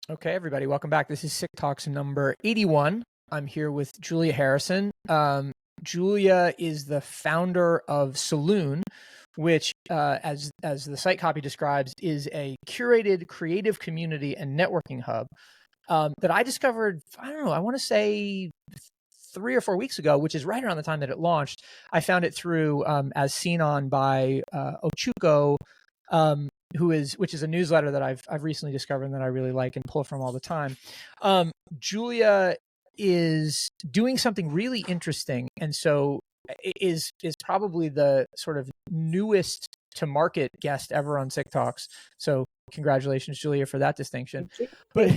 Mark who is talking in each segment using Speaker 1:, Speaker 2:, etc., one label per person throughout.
Speaker 1: Okay, everybody, welcome back. This is Sick Talks number 81. I'm here with Julia Harrison. Julia is the founder of Saloon, which, as the site copy describes, is a curated creative community and networking hub that I discovered, I don't know, I want to say 3 or 4 weeks ago, which is right around the time that it launched. I found it through As Seen On by Ochuko, which is a newsletter that I've recently discovered and that I really like and pull from all the time. Julia is doing something really interesting, and so is probably the sort of newest to market guest ever on Sick Talks. So congratulations, Julia, for that distinction. But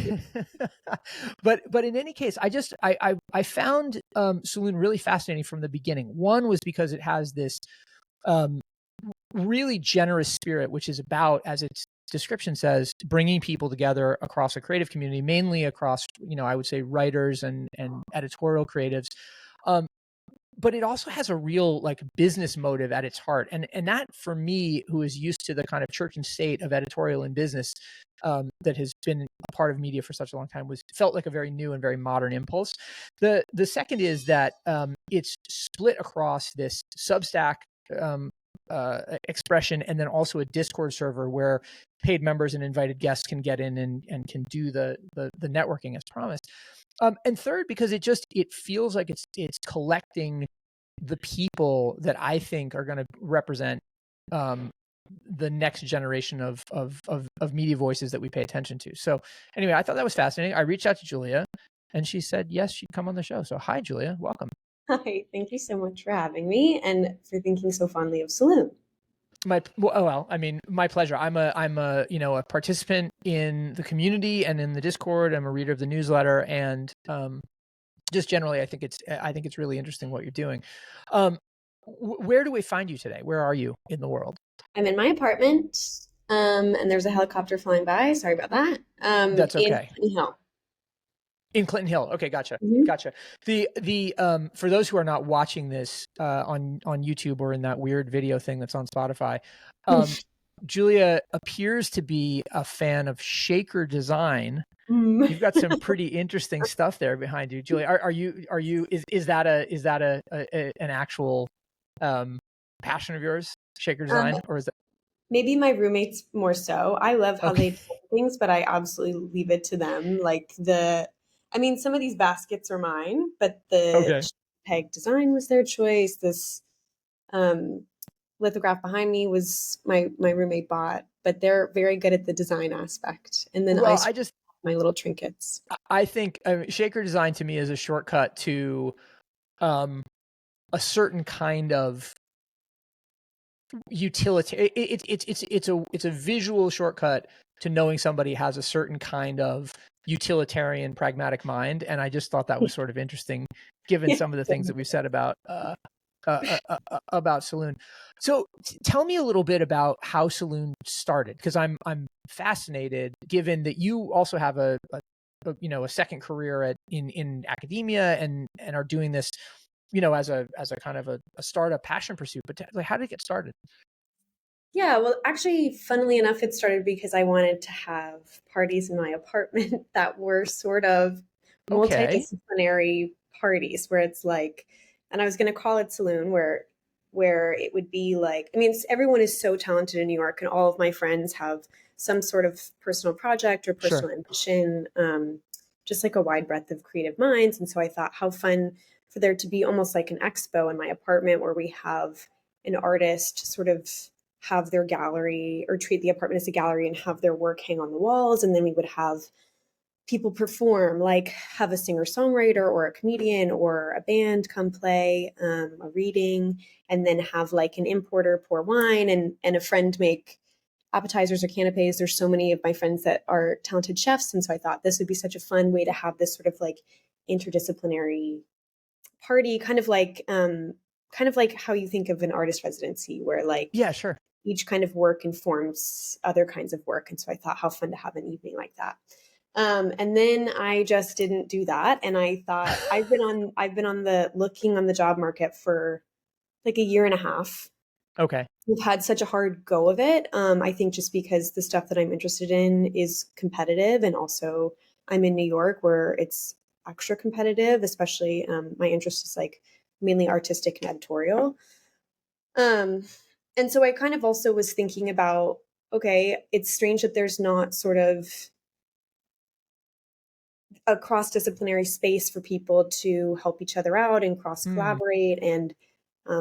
Speaker 1: but in any case, I found Saloon really fascinating from the beginning. One was because it has this really generous spirit, which is about, as its description says, bringing people together across a creative community, mainly across, I would say writers and editorial creatives. But it also has a real business motive at its heart. And that, for me, who is used to the kind of church and state of editorial and business that has been a part of media for such a long time, felt like a very new and very modern impulse. The second is that it's split across this Substack expression, and then also a Discord server where paid members and invited guests can get in and can do the networking as promised. And third, because it feels like it's collecting the people that I think are going to represent the next generation of media voices that we pay attention to. So anyway, I thought that was fascinating. I reached out to Julia, and she said yes, she'd come on the show. So hi, Julia, welcome.
Speaker 2: Hi, thank you so much for having me and for thinking so fondly of Saloon.
Speaker 1: My pleasure. I'm a participant in the community and in the Discord. I'm a reader of the newsletter, and just generally, I think it's really interesting what you're doing. Where do we find you today? Where are you in the world?
Speaker 2: I'm in my apartment, and there's a helicopter flying by. Sorry about that.
Speaker 1: That's okay.
Speaker 2: In Clinton Hill.
Speaker 1: In Clinton Hill. Okay, gotcha.
Speaker 2: Mm-hmm.
Speaker 1: Gotcha. The for those who are not watching this on YouTube or in that weird video thing that's on Spotify, Julia appears to be a fan of shaker design. You've got some pretty interesting stuff there behind you, Julia. Are you is that an actual passion of yours, shaker design, or is that?
Speaker 2: Maybe my roommates more so. I love how they do things, but I absolutely leave it to them. Some of these baskets are mine, but the peg design was their choice. This lithograph behind me was my roommate bought, but they're very good at the design aspect. And then my little trinkets.
Speaker 1: I think shaker design to me is a shortcut to a certain kind of utility. It's a visual shortcut to knowing somebody has a certain kind of utilitarian, pragmatic mind, and I just thought that was sort of interesting, given some of the things that we've said about Saloon. So tell me a little bit about how Saloon started, because I'm fascinated, given that you also have a second career in academia and are doing this, as a kind of a startup passion pursuit. But how did it get started?
Speaker 2: Yeah, well, actually, funnily enough, it started because I wanted to have parties in my apartment that were sort of multidisciplinary parties, where it's and I was going to call it Saloon, where it would be everyone is so talented in New York, and all of my friends have some sort of personal project or personal ambition, just a wide breadth of creative minds. And so I thought, how fun for there to be almost like an expo in my apartment, where we have an artist sort of have their gallery, or treat the apartment as a gallery and have their work hang on the walls. And then we would have people perform, have a singer-songwriter or a comedian or a band come play a reading, and then have an importer pour wine and a friend make appetizers or canapes. There's so many of my friends that are talented chefs. And so I thought this would be such a fun way to have this sort of interdisciplinary party, kind of like how you think of an artist residency, where each kind of work informs other kinds of work. And so I thought, how fun to have an evening like that. And then I just didn't do that. And I thought, I've been on the job market for a year and a half.
Speaker 1: Okay.
Speaker 2: we've had such a hard go of it. I think just because the stuff that I'm interested in is competitive, and also I'm in New York where it's extra competitive, especially my interest is like mainly artistic and editorial. And so I kind of also was thinking about, okay, it's strange that there's not sort of a cross-disciplinary space for people to help each other out and cross-collaborate and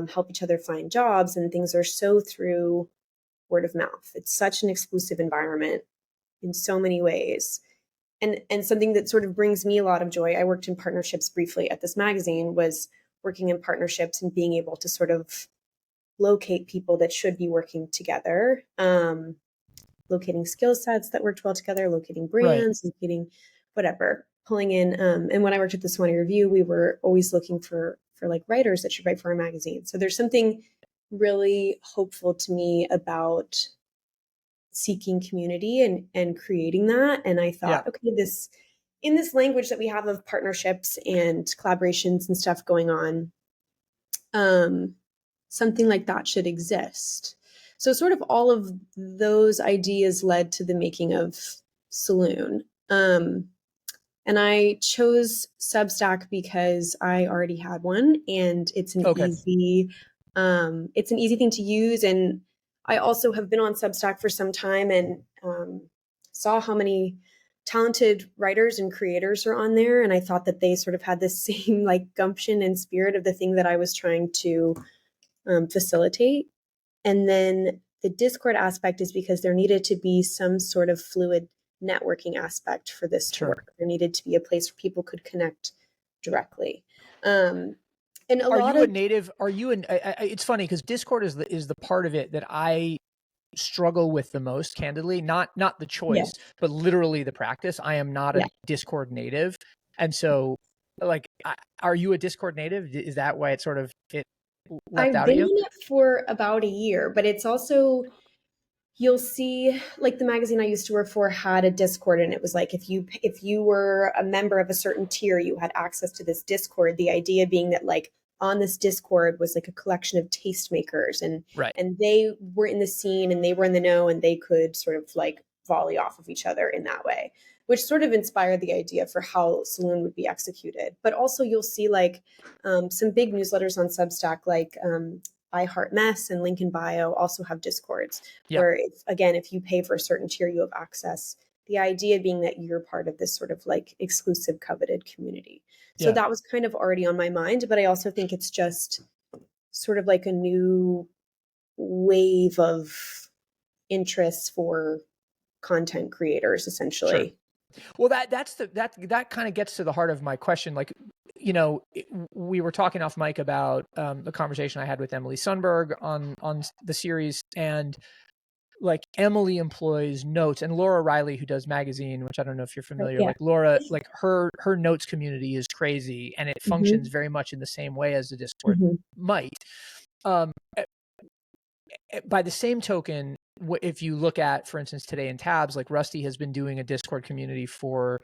Speaker 2: help each other find jobs, and things are so through word of mouth. It's such an exclusive environment in so many ways. And something that sort of brings me a lot of joy, I worked in partnerships briefly at this magazine, was working in partnerships and being able to sort of locate people that should be working together, locating skill sets that worked well together, locating brands, locating whatever, pulling in. And when I worked at the Swanee Review, we were always looking for like writers that should write for our magazine. So there's something really hopeful to me about seeking community and creating that. And I thought, okay, in this language that we have of partnerships and collaborations and stuff going on, something like that should exist. So sort of all of those ideas led to the making of Saloon. And I chose Substack because I already had one, and it's an easy thing to use. And I also have been on Substack for some time, and saw how many talented writers and creators are on there. And I thought that they sort of had the same like gumption and spirit of the thing that I was trying to facilitate. And then the Discord aspect is because there needed to be some sort of fluid networking aspect for this to work. There needed to be a place where people could connect directly. And
Speaker 1: it's funny because Discord is the part of it that I struggle with the most, candidly, not the choice, but literally the practice. I am not a Discord native. And so like, are you a Discord native? Is that why it left
Speaker 2: I've
Speaker 1: out
Speaker 2: been
Speaker 1: of you?
Speaker 2: in it for about a year, but it's also, you'll see, like the magazine I used to work for had a Discord, and it was like if you were a member of a certain tier, you had access to this Discord. The idea being that like on this Discord was like a collection of tastemakers, and they were in the scene and they were in the know, and they could sort of like volley off of each other in that way, which sort of inspired the idea for how Saloon would be executed. But also you'll see like some big newsletters on Substack, like I Heart Mess and Link in Bio also have Discords where, if you pay for a certain tier, you have access. The idea being that you're part of this sort of like exclusive, coveted community. So that was kind of already on my mind, but I also think it's just sort of like a new wave of interest for content creators, essentially.
Speaker 1: Sure. Well, that kind of gets to the heart of my question. Like, you know, we were talking off mic about the conversation I had with Emily Sundberg on the series, and like Emily employs notes, and Laura Riley, who does magazine, which I don't know if you're familiar, like Laura, like her notes community is crazy, and it functions very much in the same way as the Discord might. By the same token, if you look at, for instance, Today in Tabs, like Rusty has been doing a Discord community for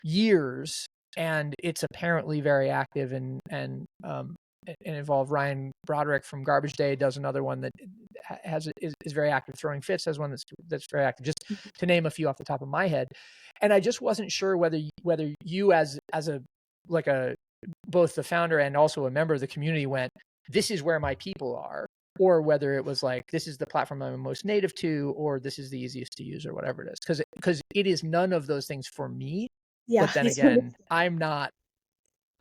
Speaker 1: years, and it's apparently very active and involved. Ryan Broderick from Garbage Day does another one that is very active. Throwing Fits has one that's very active, just to name a few off the top of my head. And I just wasn't sure whether you as a both the founder and also a member of the community went, this is where my people are, or whether it was like, this is the platform I'm most native to, or this is the easiest to use, or whatever it is. Because it is none of those things for me. But then again, I'm not,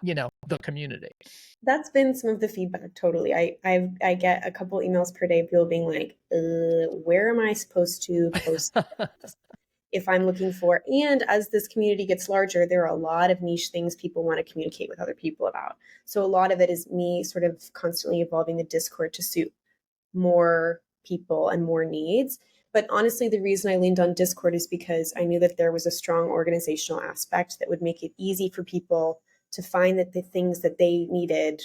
Speaker 1: the community.
Speaker 2: That's been some of the feedback. Totally. I get a couple emails per day of people being like, where am I supposed to post if I'm looking for? And as this community gets larger, there are a lot of niche things people want to communicate with other people about. So a lot of it is me sort of constantly evolving the Discord to suit more people and more needs. But honestly, the reason I leaned on Discord is because I knew that there was a strong organizational aspect that would make it easy for people to find that the things that they needed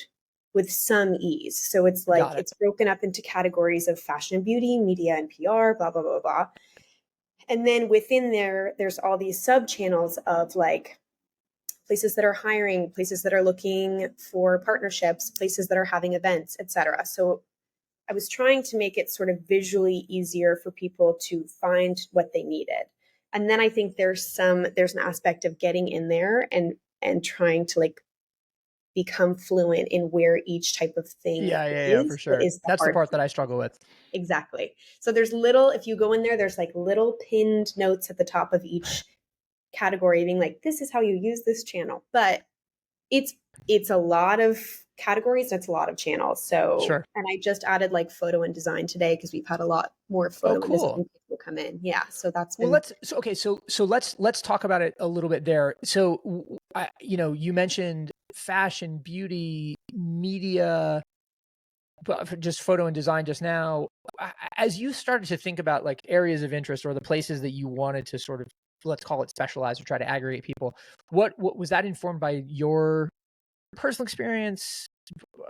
Speaker 2: with some ease. So it's like, it's broken up into categories of fashion and beauty, media and PR, blah, blah, blah, blah. And then within there's all these sub channels of like places that are hiring, places that are looking for partnerships, places that are having events, etc. So I was trying to make it sort of visually easier for people to find what they needed. And then I think there's an aspect of getting in there and trying to like become fluent in where each type of thing
Speaker 1: Yeah, for sure.
Speaker 2: is
Speaker 1: That's the part that
Speaker 2: part.
Speaker 1: I struggle with.
Speaker 2: Exactly. So there's little, if you go in there, there's like little pinned notes at the top of each category being like, this is how you use this channel. But it's a lot of categories. That's a lot of channels. So,
Speaker 1: Sure.
Speaker 2: and I just added like photo and design today because we've had a lot more photo and design people come in. Yeah. So that's been.
Speaker 1: Well, let's talk about it a little bit there. So, you mentioned fashion, beauty, media, but just photo and design just now. As you started to think about like areas of interest or the places that you wanted to sort of, let's call it specialize or try to aggregate people, what was that informed by your personal experience?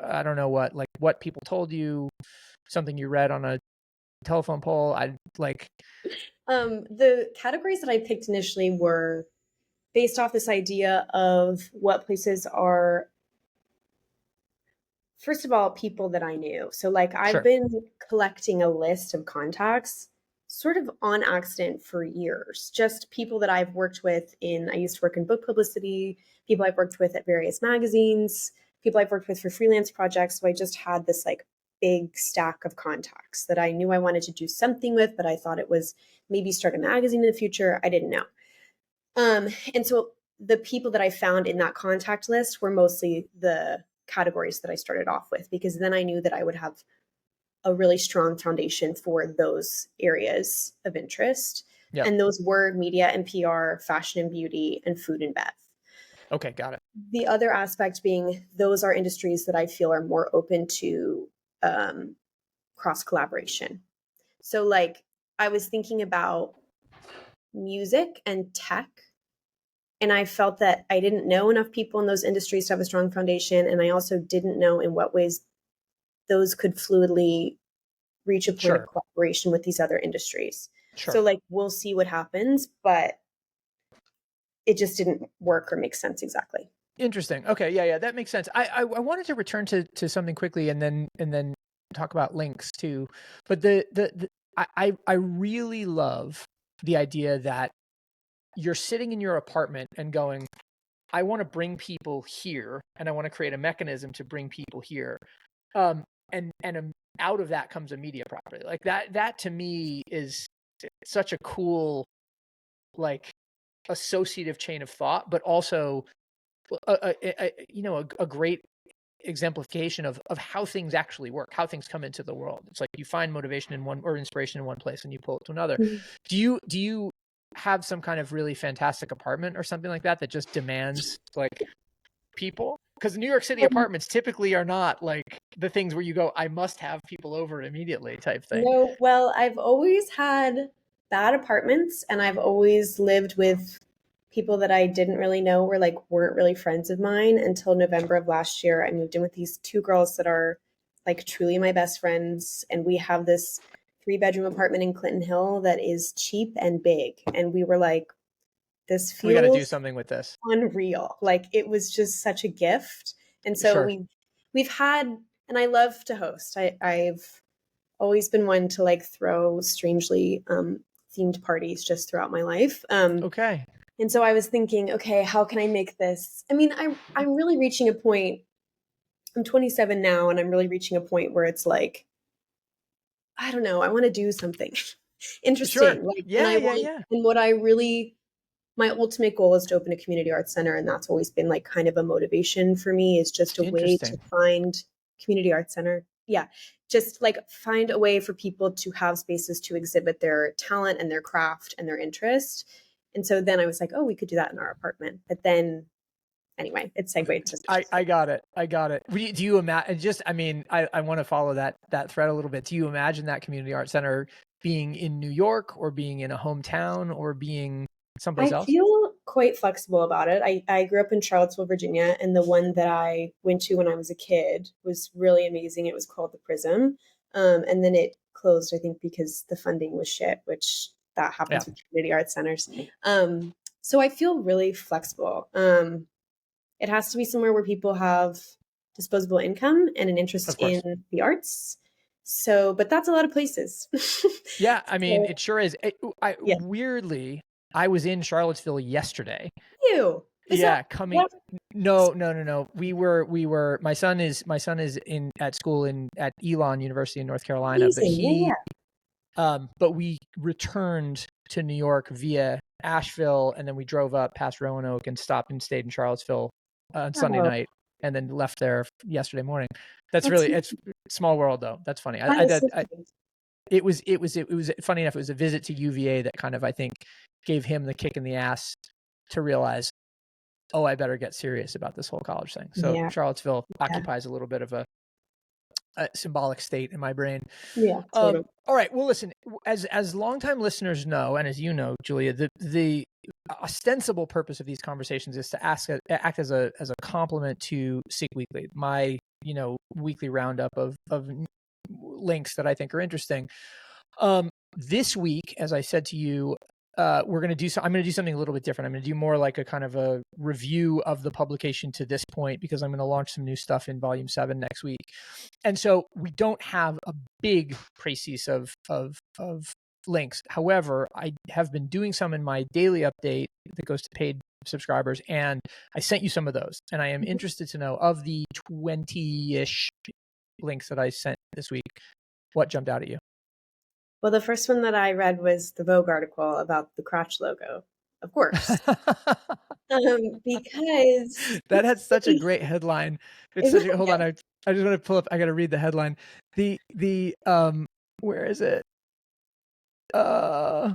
Speaker 1: I don't know what people told you, something you read on a telephone pole.
Speaker 2: The categories that I picked initially were based off this idea of what places are, first of all, people that I knew. So like I've been collecting a list of contacts sort of on accident for years, just people that I've worked with I used to work in book publicity, people I've worked with at various magazines, people I've worked with for freelance projects. So I just had this like big stack of contacts that I knew I wanted to do something with, but I thought it was maybe start a magazine in the future. I didn't know. And so the people that I found in that contact list were mostly the categories that I started off with, because then I knew that I would have a really strong foundation for those areas of interest. Yep. And those were media and PR, fashion and beauty, and food and bev.
Speaker 1: Okay, got it.
Speaker 2: The other aspect being those are industries that I feel are more open to cross collaboration. So like I was thinking about music and tech, and I felt that I didn't know enough people in those industries to have a strong foundation. And I also didn't know in what ways those could fluidly reach a point of collaboration with these other industries. So like, we'll see what happens, but it just didn't work or make sense exactly.
Speaker 1: Interesting. Okay. Yeah. That makes sense. I wanted to return to something quickly and then talk about links too. But I really love the idea that you're sitting in your apartment and going, I want to bring people here and I want to create a mechanism to bring people here. And out of that comes a media property. Like that to me is such a cool, like, associative chain of thought, but also a great exemplification of how things actually work, how things come into the world. It's like you find motivation in one or inspiration in one place and you pull it to another. Mm-hmm. Do you have some kind of really fantastic apartment or something like that just demands like people? Because New York City apartments typically are not like the things where you go, I must have people over immediately type thing.
Speaker 2: No, well, I've always had bad apartments, and I've always lived with people that I didn't really know weren't really friends of mine until November of last year. I moved in with these two girls that are like truly my best friends, and we have this 3-bedroom apartment in Clinton Hill that is cheap and big. And we were like, this feels,
Speaker 1: we got to do something with this.
Speaker 2: Unreal. Like it was just such a gift. And so we've had, and I love to host. I've always been one to like throw strangely themed parties just throughout my life.
Speaker 1: Okay.
Speaker 2: And so I was thinking, okay, how can I make this? I mean, I'm really reaching a point. I'm 27 now, and I'm really reaching a point where it's like, I don't know, I want to do something interesting. Sure. Like, and what I really, my ultimate goal is to open a community arts center, and that's always been like kind of a motivation for me, is just a way to find community arts center. Yeah. Just like find a way for people to have spaces to exhibit their talent and their craft and their interest. And so then I was like, oh, we could do that in our apartment. But then anyway, it segued to.
Speaker 1: I got it. Do you imagine, I want to follow that thread a little bit. Do you imagine that community art center being in New York or being in a hometown or being someplace else?
Speaker 2: I feel quite flexible about it. I grew up in Charlottesville, Virginia, and the one that I went to when I was a kid was really amazing. It was called the Prism. And then it closed, I think, because the funding was shit, which that happens with community arts centers. So I feel really flexible. It has to be somewhere where people have disposable income and an interest in the arts. but that's a lot of places.
Speaker 1: Yeah, I mean,
Speaker 2: So,
Speaker 1: it sure is.
Speaker 2: yeah.
Speaker 1: Weirdly, I was in Charlottesville yesterday.
Speaker 2: You. Is that
Speaker 1: Yeah, coming.
Speaker 2: what?
Speaker 1: No. We were. My son is in at school at Elon University in North Carolina, but
Speaker 2: Amazing. Yeah,
Speaker 1: but we returned to New York via Asheville, and then we drove up past Roanoke and stopped and stayed in Charlottesville on
Speaker 2: yeah.
Speaker 1: Sunday
Speaker 2: Oh,
Speaker 1: night, and then left there yesterday morning.
Speaker 2: that's
Speaker 1: It's small world though. That's funny.
Speaker 2: that is so sweet.
Speaker 1: It was funny enough. It was a visit to UVA that kind of, I think, gave him the kick in the ass to realize, oh, I better get serious about this whole college thing. So
Speaker 2: Yeah.
Speaker 1: Charlottesville occupies a little bit of a symbolic state in my brain.
Speaker 2: Yeah. Totally.
Speaker 1: All right. Well, listen, as longtime listeners know, and as you know, Julia, the ostensible purpose of these conversations is to act as a complement to SIC Weekly, my weekly roundup of links that I think are interesting. This week, as I said to you, I'm going to do something a little bit different. I'm going to do more like a kind of a review of the publication to this point, because I'm going to launch some new stuff in volume 7 next week. And so we don't have a big précis of links. However, I have been doing some in my daily update that goes to paid subscribers, and I sent you some of those. And I am interested to know, of the 20-ish links that I sent this week, what jumped out at you?
Speaker 2: Well, the first one that I read was the Vogue article about the crotch logo, of course, because
Speaker 1: that had such a great headline. It's such a, hold on, I just want to pull up. I got to read the headline. The where is it? Oh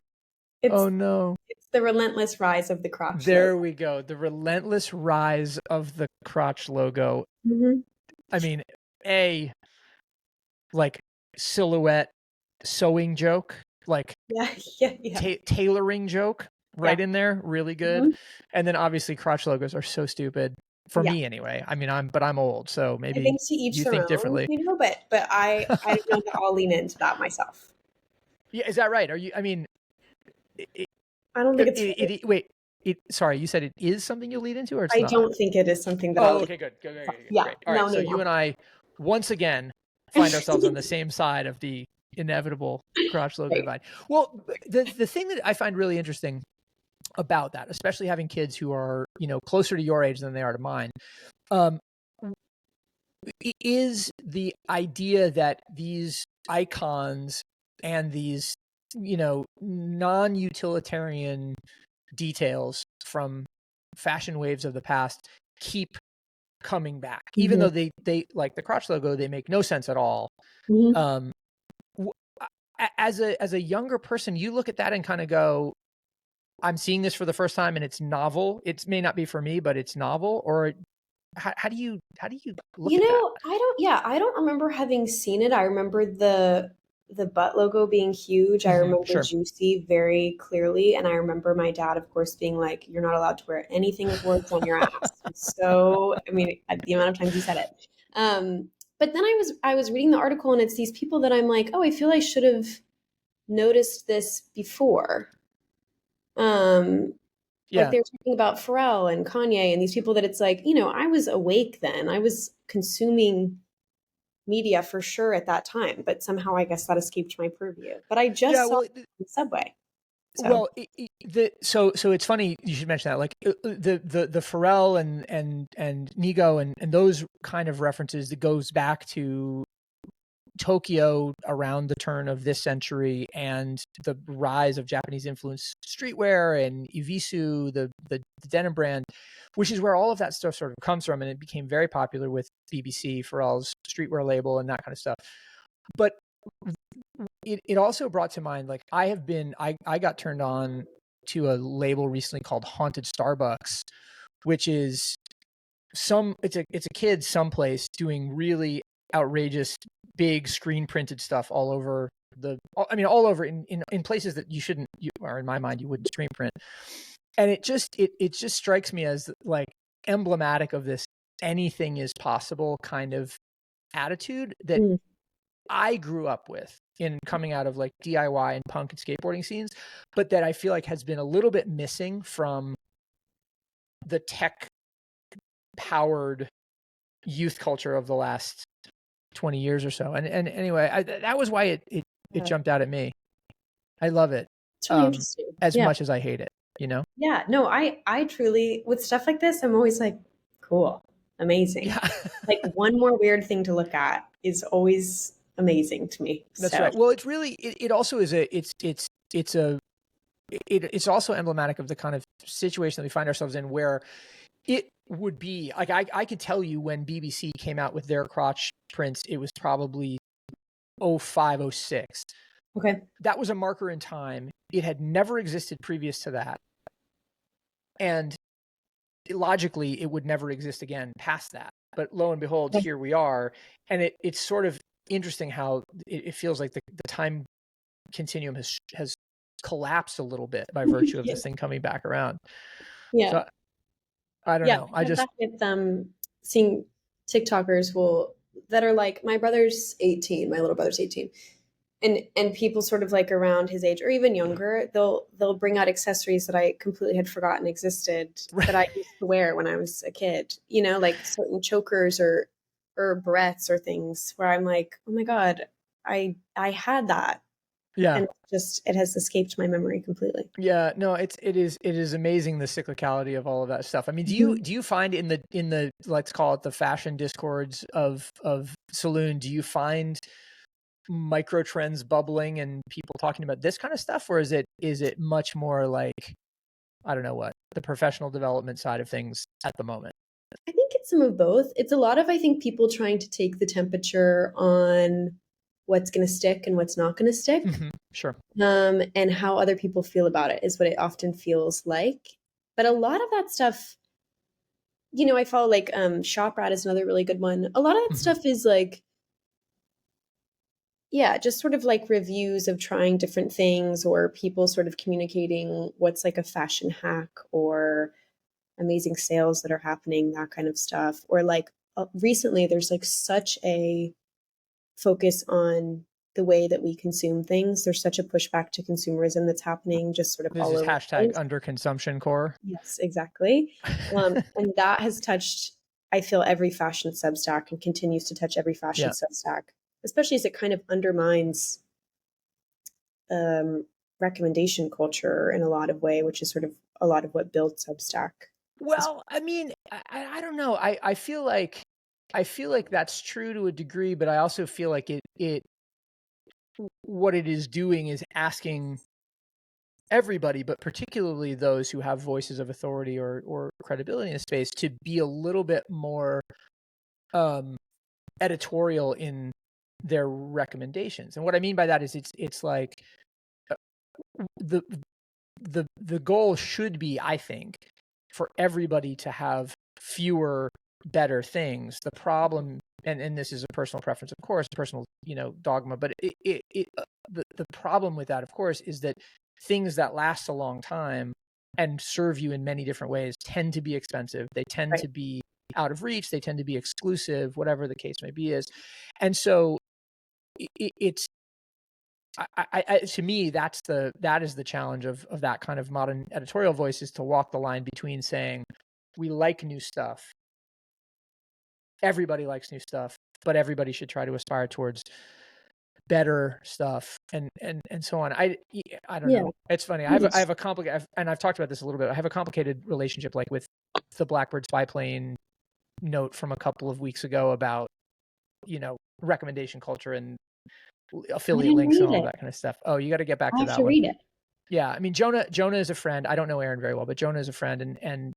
Speaker 1: no!
Speaker 2: It's the relentless rise of the crotch.
Speaker 1: There we go. The relentless rise of the crotch logo.
Speaker 2: Mm-hmm.
Speaker 1: I mean, like silhouette sewing joke, like tailoring joke right in there, really good. Mm-hmm. And then obviously crotch logos are so stupid for me anyway. I mean, I'm old, so maybe
Speaker 2: I think to each
Speaker 1: you
Speaker 2: their
Speaker 1: think
Speaker 2: own,
Speaker 1: differently.
Speaker 2: But I don't know that I'll lean into that myself.
Speaker 1: Yeah, is that right? Are you? I mean,
Speaker 2: I don't think it's.
Speaker 1: Wait. Sorry, you said it is something you'll lead into, or it's
Speaker 2: I
Speaker 1: not?
Speaker 2: don't think it is something that.
Speaker 1: Oh, okay, good.
Speaker 2: Yeah.
Speaker 1: Great. All right, so you and I once again find ourselves on the same side of the inevitable crotch logo divide. Well, the thing that I find really interesting about that, especially having kids who are closer to your age than they are to mine, is the idea that these icons and these non-utilitarian details from fashion waves of the past keep coming back, even though they like the crotch logo, they make no sense at all. As a younger person, you look at that and kind of go, I'm seeing this for the first time and it's novel. It may not be for me, but it's novel. Or how do you look at that?
Speaker 2: I don't remember having seen it. I remember the butt logo being huge. I remember Juicy very clearly. And I remember my dad, of course, being like, you're not allowed to wear anything with words on your ass. So, I mean, the amount of times he said it. But then I was reading the article, and it's these people that I'm like, oh, I feel I should have noticed this before. Like they're talking about Pharrell and Kanye and these people that it's like, I was awake then. I was consuming media for sure at that time, but somehow I guess that escaped my purview. But I just saw it in the subway. So.
Speaker 1: Well, so it's funny you should mention that. Like the Pharrell and Nigo and those kind of references, that goes back to Tokyo around the turn of this century and the rise of Japanese influence streetwear and Evisu, the denim brand, which is where all of that stuff sort of comes from, and it became very popular with BBC, Pharrell's streetwear label, and that kind of stuff. But it also brought to mind, like, I got turned on to a label recently called Haunted Starbucks, which is it's a kid someplace doing really outrageous big screen printed stuff all over in places that or in my mind you wouldn't screen print. And it just strikes me as like emblematic of this anything is possible kind of attitude that I grew up with in coming out of like DIY and punk and skateboarding scenes, but that I feel like has been a little bit missing from the tech powered youth culture of the last 20 years or so. And anyway, that was why it jumped out at me. I love it.
Speaker 2: It's really interesting.
Speaker 1: As much as I hate it,
Speaker 2: Yeah, no, I truly, with stuff like this, I'm always like, cool, amazing.
Speaker 1: Yeah.
Speaker 2: Like one more weird thing to look at is always amazing to me.
Speaker 1: That's right. Well, it's really, it also is it's also emblematic of the kind of situation that we find ourselves in, where it would be like, I could tell you when BBC came out with their crotch prints, it was probably 05, 06.
Speaker 2: Okay.
Speaker 1: That was a marker in time. It had never existed previous to that. And logically, it would never exist again past that. But lo and behold, here we are. And it's sort of interesting how it feels like the time continuum has collapsed a little bit by virtue of this thing coming back around.
Speaker 2: Yeah.
Speaker 1: So, I don't know. I just
Speaker 2: with seeing TikTokers that are like, my brother's 18, my little brother's 18. And people sort of like around his age or even younger, they'll bring out accessories that I completely had forgotten existed that I used to wear when I was a kid, like certain chokers or barrettes or things where I'm like, oh my God, I had that.
Speaker 1: Yeah.
Speaker 2: And it has escaped my memory completely.
Speaker 1: Yeah, no, it is amazing, the cyclicality of all of that stuff. I mean, do you find in the let's call it the fashion discords of Saloon, do you find micro trends bubbling and people talking about this kind of stuff, or is it much more like, I don't know, what the professional development side of things at the moment?
Speaker 2: I think it's some of both. It's a lot of, I think, people trying to take the temperature on what's going to stick and what's not going to stick.
Speaker 1: Mm-hmm. Sure.
Speaker 2: And how other people feel about it is what it often feels like. But a lot of that stuff, I follow like ShopRat is another really good one. A lot of that stuff is like, yeah, just sort of like reviews of trying different things or people sort of communicating what's like a fashion hack or amazing sales that are happening, that kind of stuff. Or like recently there's like such a focus on the way that we consume things. There's such a pushback to consumerism that's happening just sort of all over.
Speaker 1: Hashtag under consumption core.
Speaker 2: Yes, exactly. And that has touched, I feel, every fashion Substack and continues to touch every fashion Substack, especially as it kind of undermines recommendation culture in a lot of way, which is sort of a lot of what built Substack.
Speaker 1: Well, I mean, I don't know. I feel like that's true to a degree, but I also feel like what it is doing is asking everybody, but particularly those who have voices of authority or credibility in the space, to be a little bit more editorial in their recommendations. And what I mean by that is it's like the goal should be, I think, for everybody to have fewer, better things. The problem, and this is a personal preference, of course, personal, dogma, but the problem with that, of course, is that things that last a long time and serve you in many different ways tend to be expensive. They tend to be out of reach. They tend to be exclusive, whatever the case may be is. And so it's, to me, that is the challenge of that kind of modern editorial voice, is to walk the line between saying, we like new stuff. Everybody likes new stuff, but everybody should try to aspire towards better stuff and so on. I don't know. It's funny. I have a complicated, and I've talked about this a little bit. I have a complicated relationship, like with the Blackbird spy plane note from a couple of weeks ago about, recommendation culture and affiliate links and all that kind of stuff. Oh, you got to get back to that one.
Speaker 2: Read it.
Speaker 1: Yeah, I mean, Jonah is a friend. I don't know Aaron very well, but Jonah is a friend, and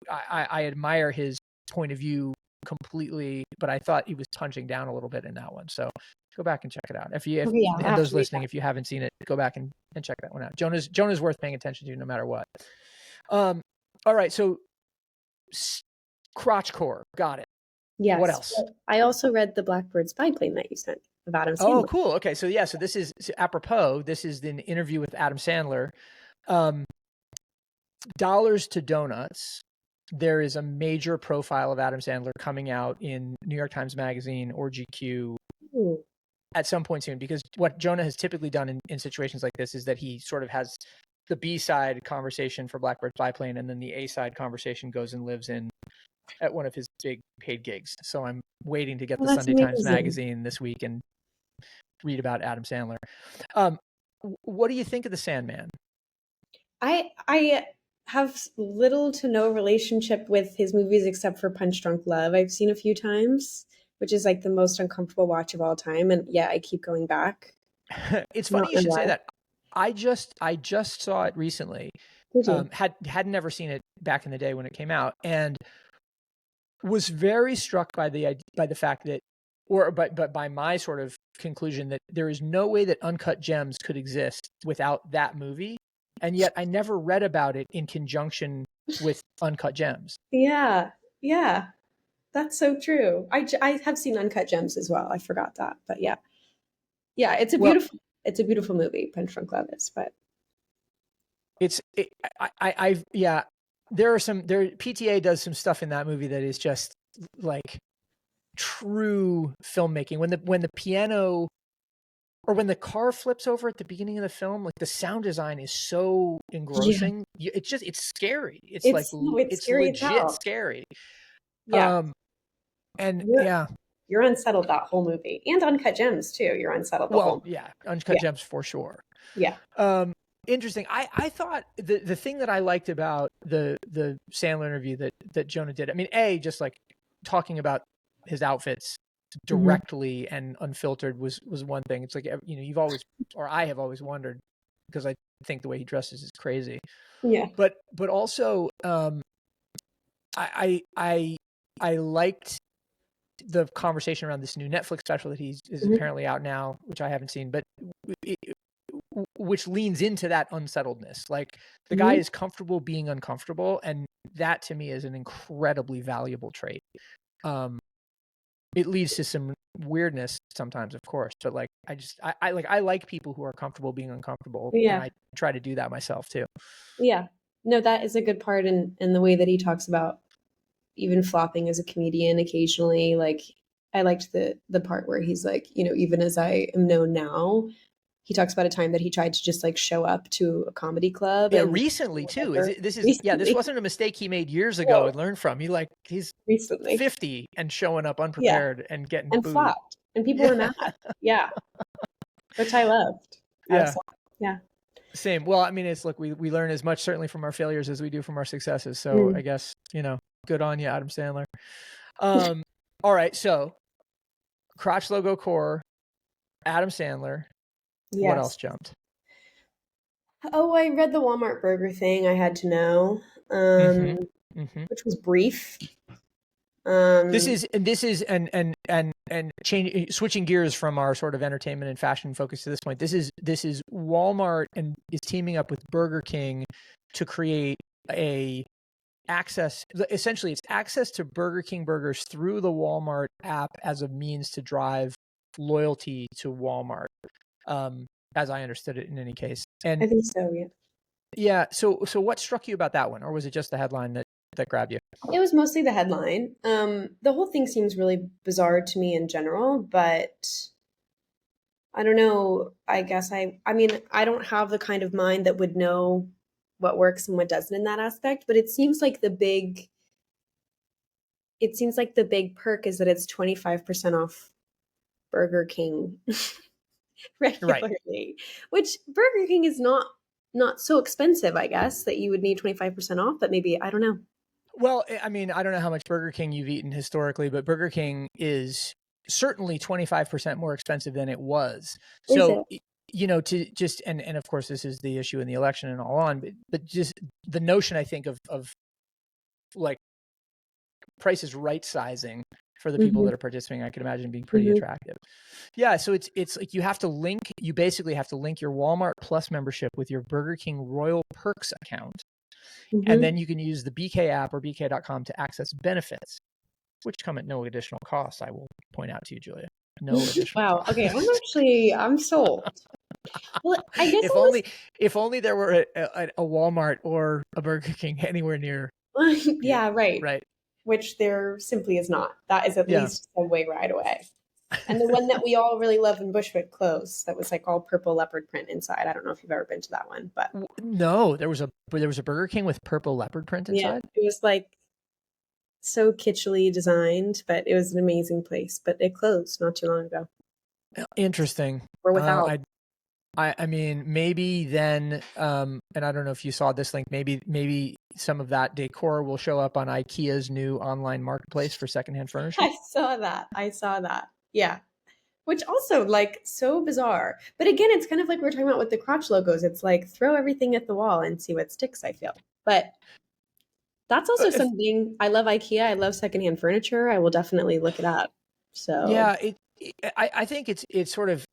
Speaker 1: I admire his point of view completely, but I thought he was punching down a little bit in that one. So go back and check it out. And those listening, if you haven't seen it, go back and check that one out. Jonah's worth paying attention to no matter what. All right, so crotch core, got it.
Speaker 2: Yes.
Speaker 1: What else?
Speaker 2: I also read the Blackbird spy plane that you sent of Adam Sandler.
Speaker 1: Oh, cool. Okay, so this is apropos. This is an interview with Adam Sandler. Dollars to Donuts. There is a major profile of Adam Sandler coming out in New York Times Magazine or GQ at some point soon, because what Jonah has typically done in situations like this is that he sort of has the B-side conversation for Blackbird spy plane, and then the A-side conversation goes and lives in at one of his big paid gigs. So I'm waiting to get
Speaker 2: Well,
Speaker 1: the
Speaker 2: that's
Speaker 1: Sunday Times
Speaker 2: amazing.
Speaker 1: magazine this week and read about Adam Sandler. What do you think of The Sandman?
Speaker 2: I have little to no relationship with his movies except for Punch Drunk Love. I've seen a few times, which is like the most uncomfortable watch of all time, and yeah, I keep going back.
Speaker 1: It's
Speaker 2: Not
Speaker 1: funny you should say
Speaker 2: why.
Speaker 1: that. I just saw it recently.
Speaker 2: Did you?
Speaker 1: Had never seen it back in the day when it came out, and was very struck by the fact that, but by my sort of conclusion that there is no way that Uncut Gems could exist without that movie, and yet I never read about it in conjunction with Uncut Gems.
Speaker 2: Yeah, yeah, that's so true. I have seen Uncut Gems as well. I forgot that, but yeah, yeah,
Speaker 1: Well,
Speaker 2: it's a beautiful movie. Punch Drunk Love is, but
Speaker 1: yeah, PTA does some stuff in that movie that is just like true filmmaking. When the piano or when the car flips over at the beginning of the film, like the sound design is so engrossing. Yeah. It's scary. It's
Speaker 2: scary as
Speaker 1: legit
Speaker 2: hell.
Speaker 1: scary.
Speaker 2: Yeah,
Speaker 1: And
Speaker 2: you're
Speaker 1: yeah,
Speaker 2: you're unsettled that whole movie, and Uncut Gems too. You're unsettled the whole.
Speaker 1: yeah, Uncut
Speaker 2: Yeah,
Speaker 1: Gems for sure.
Speaker 2: yeah.
Speaker 1: Interesting. I thought the thing that I liked about the Sandler interview that Jonah did, I mean, just like talking about his outfits directly and unfiltered was one thing. It's like, you've always, or I have always wondered, because I think the way he dresses is crazy.
Speaker 2: Yeah.
Speaker 1: But also, I liked the conversation around this new Netflix special that is apparently out now, which I haven't seen, but which leans into that unsettledness. Like the guy is comfortable being uncomfortable, and that to me is an incredibly valuable trait. It leads to some weirdness sometimes, of course, but like I like people who are comfortable being uncomfortable, and I try to do that myself too.
Speaker 2: Yeah. No, that is a good part in the way that he talks about even flopping as a comedian occasionally. Like I liked the part where he's like, even as I am known now, he talks about a time that he tried to just like show up to a comedy club.
Speaker 1: Yeah,
Speaker 2: And
Speaker 1: recently too. This
Speaker 2: recently.
Speaker 1: wasn't a mistake he made years ago and learned from. He's
Speaker 2: Recently.
Speaker 1: 50 and showing up
Speaker 2: Yeah.
Speaker 1: unprepared and getting
Speaker 2: And
Speaker 1: booed.
Speaker 2: flopped. And people were mad. Yeah. Which I loved.
Speaker 1: Yeah.
Speaker 2: Yeah.
Speaker 1: Same. Well, I mean, it's look, we learn as much certainly from our failures as we do from our successes. So I guess, good on you, Adam Sandler. All right. So crotch logo core, Adam Sandler.
Speaker 2: Yes.
Speaker 1: What else jumped?
Speaker 2: Oh, I read the Walmart burger thing. I had to know, which was brief.
Speaker 1: This is switching gears from our sort of entertainment and fashion focus to this point. This is Walmart and is teaming up with Burger King to create essentially it's access to Burger King burgers through the Walmart app as a means to drive loyalty to Walmart. As I understood it in any case. And
Speaker 2: I think so, yeah.
Speaker 1: Yeah. So what struck you about that one? Or was it just the headline that grabbed you?
Speaker 2: It was mostly the headline. The whole thing seems really bizarre to me in general, but I don't know. I guess I mean, I don't have the kind of mind that would know what works and what doesn't in that aspect, but it seems like the big perk is that it's 25% off Burger King regularly, right. Which Burger King is not so expensive, I guess, that you would need 25% off, but maybe, I don't know.
Speaker 1: Well, I mean, I don't know how much Burger King you've eaten historically, but Burger King is certainly 25% more expensive than it was. So, to just, and of course this is the issue in the election and all on, but just the notion, I think, of like prices right sizing for the people that are participating, I can imagine being pretty attractive. Yeah. So it's like you basically have to link your Walmart Plus membership with your Burger King Royal Perks account. And then you can use the BK app or bk.com to access benefits, which come at no additional cost. I will point out to you, Julia. No additional cost.
Speaker 2: Okay. I'm sold. Well, I guess
Speaker 1: if only there were a Walmart or a Burger King anywhere near.
Speaker 2: Yeah, right.
Speaker 1: Right.
Speaker 2: Which there simply is not. That is at least a way right away. And the one that we all really love in Bushwick closed, that was like all purple leopard print inside. I don't know if you've ever been to that one, but
Speaker 1: no, there was a Burger King with purple leopard print inside.
Speaker 2: Yeah, it was like so kitschily designed, but it was an amazing place. But it closed not too long ago.
Speaker 1: Interesting.
Speaker 2: Or without.
Speaker 1: I mean, maybe then, and I don't know if you saw this link, maybe some of that decor will show up on Ikea's new online marketplace for secondhand furniture.
Speaker 2: I saw that. Yeah. Which also like so bizarre. But again, it's kind of like we we're talking about with the crotch logos. It's like throw everything at the wall and see what sticks, I feel. But that's also something I love IKEA. I love secondhand furniture. I will definitely look it up. So
Speaker 1: Yeah, I think it's sort of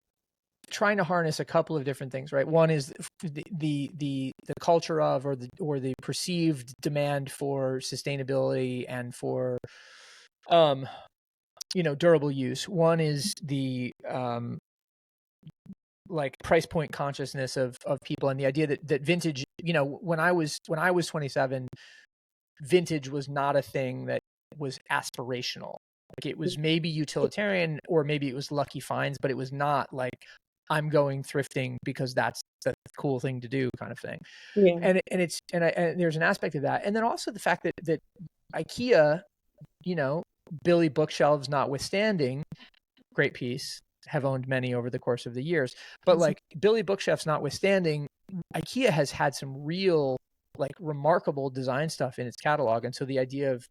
Speaker 1: trying to harness a couple of different things, right? One is the culture of or the perceived demand for sustainability and for durable use. One is the like price point consciousness of people, and the idea that vintage, when I was 27, vintage was not a thing that was aspirational. Like it was maybe utilitarian or maybe it was lucky finds, but it was not like I'm going thrifting because that's the cool thing to do kind of thing.
Speaker 2: yeah.
Speaker 1: And there's an aspect of that. And then also the fact that IKEA, Billy bookshelves notwithstanding, great piece, have owned many over the course of the years. But like Billy bookshelves notwithstanding, IKEA has had some real like remarkable design stuff in its catalog. And so the idea of,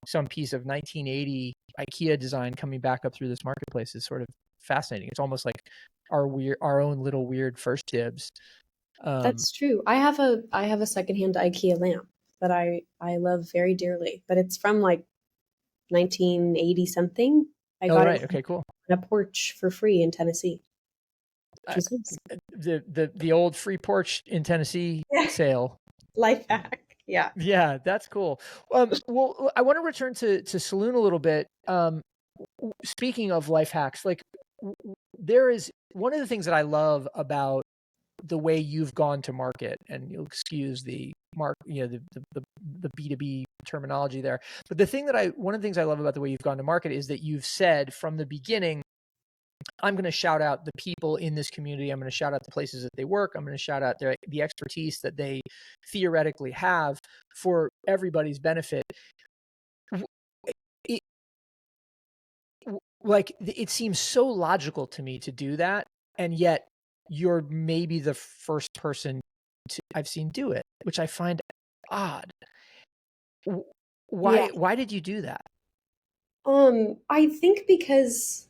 Speaker 1: some piece of 1980 IKEA design coming back up through this marketplace is sort of fascinating. It's almost like our own little weird first dibs.
Speaker 2: That's true. I have a secondhand IKEA lamp that I love very dearly, but it's from like 1980 something. I got it
Speaker 1: Okay, cool.
Speaker 2: on a porch for free in Tennessee. Which is nice.
Speaker 1: The old free porch in Tennessee sale.
Speaker 2: Life hack. Yeah.
Speaker 1: Yeah, that's cool. Well, I want to return to Saloon a little bit. Speaking of life hacks, like there is one of the things that I love about the way you've gone to market, and you'll excuse the the B2B terminology there. But one of the things I love about the way you've gone to market is that you've said from the beginning, I'm going to shout out the people in this community. I'm going to shout out the places that they work. I'm going to shout out the expertise that they theoretically have for everybody's benefit. It seems so logical to me to do that, and yet you're maybe the first person I've seen do it, which I find odd. Why did you do that?
Speaker 2: I think because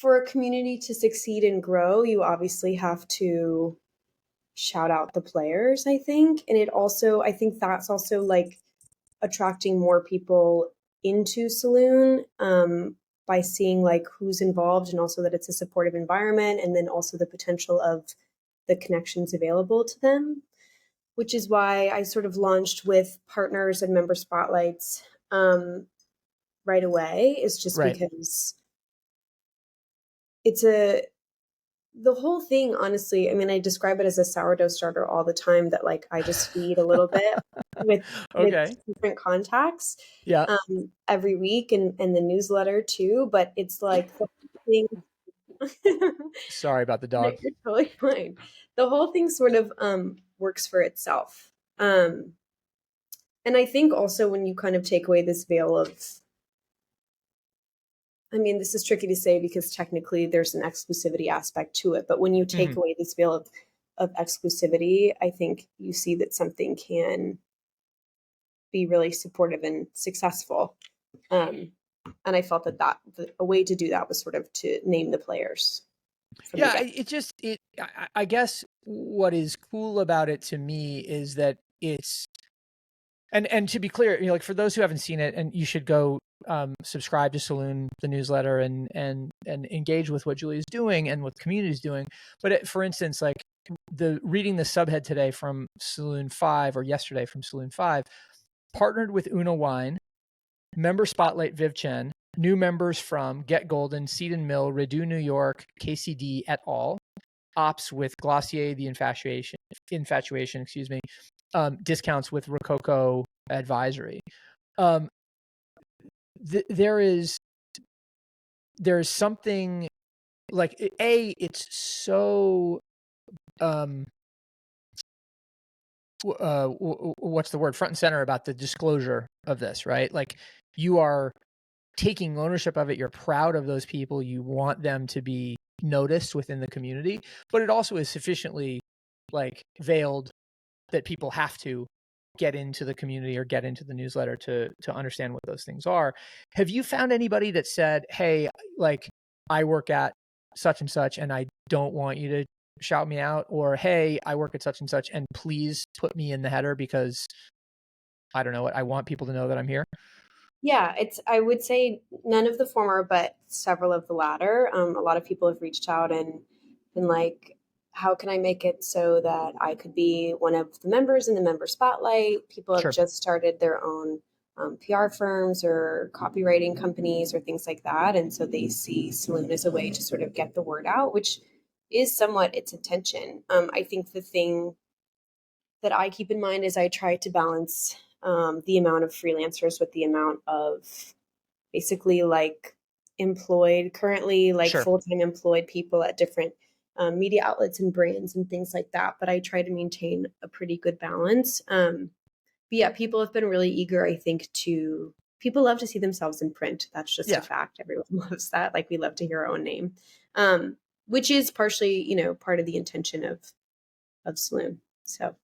Speaker 2: for a community to succeed and grow, you obviously have to shout out the players, I think. And I think that's also like attracting more people into Saloon by seeing like who's involved and also that it's a supportive environment, and then also the potential of the connections available to them, which is why I sort of launched with partners and member spotlights right away, is just because the whole thing, honestly, I mean, I describe it as a sourdough starter all the time, that like I just feed a little bit with different contacts every week, and the newsletter too. But it's like the thing.
Speaker 1: Sorry about the dog.
Speaker 2: You're totally fine. The whole thing sort of works for itself. And I think also when you kind of take away this veil of, I mean, this is tricky to say because technically there's an exclusivity aspect to it, but when you take away this veil of exclusivity, I think you see that something can be really supportive and successful. And I felt that a way to do that was sort of to name the players.
Speaker 1: Yeah, I guess what is cool about it to me is that it's, and to be clear, like for those who haven't seen it, and you should go subscribe to Saloon, the newsletter, and engage with what Julia's doing and what the community is doing. But for instance, like reading the subhead today from Saloon 5, or yesterday from Saloon 5, partnered with Una Wine, member spotlight Viv Chen, new members from Get Golden, Seed and Mill, Redo New York, KCD et al. Ops with Glossier, The Infatuation, discounts with Rococo Advisory. There's something like it's so what's the word, front and center about the disclosure of this, right? Like, you are taking ownership of it. You're proud of those people. You want them to be noticed within the community, but it also is sufficiently like veiled that people have to get into the community or get into the newsletter to understand what those things are. Have you found anybody that said, hey, like, I work at such and such and I don't want you to shout me out, or hey, I work at such and such and please put me in the header because I don't know what, I want people to know that I'm here?
Speaker 2: Yeah, I would say none of the former, but several of the latter. A lot of people have reached out and been like, how can I make it so that I could be one of the members in the member spotlight? People have
Speaker 1: Sure.
Speaker 2: just started their own PR firms or copywriting companies or things like that. And so they see Saloon as a way to sort of get the word out, which is somewhat its intention. I think the thing that I keep in mind is I try to balance the amount of freelancers with the amount of basically like employed, currently like
Speaker 1: Sure.
Speaker 2: full-time employed people at different media outlets and brands and things like that. But I try to maintain a pretty good balance. But yeah, people have been really eager, I think, people love to see themselves in print. That's just a
Speaker 1: Yeah.
Speaker 2: fact. Everyone loves that. Like, we love to hear our own name, which is partially, part of the intention of Saloon. So.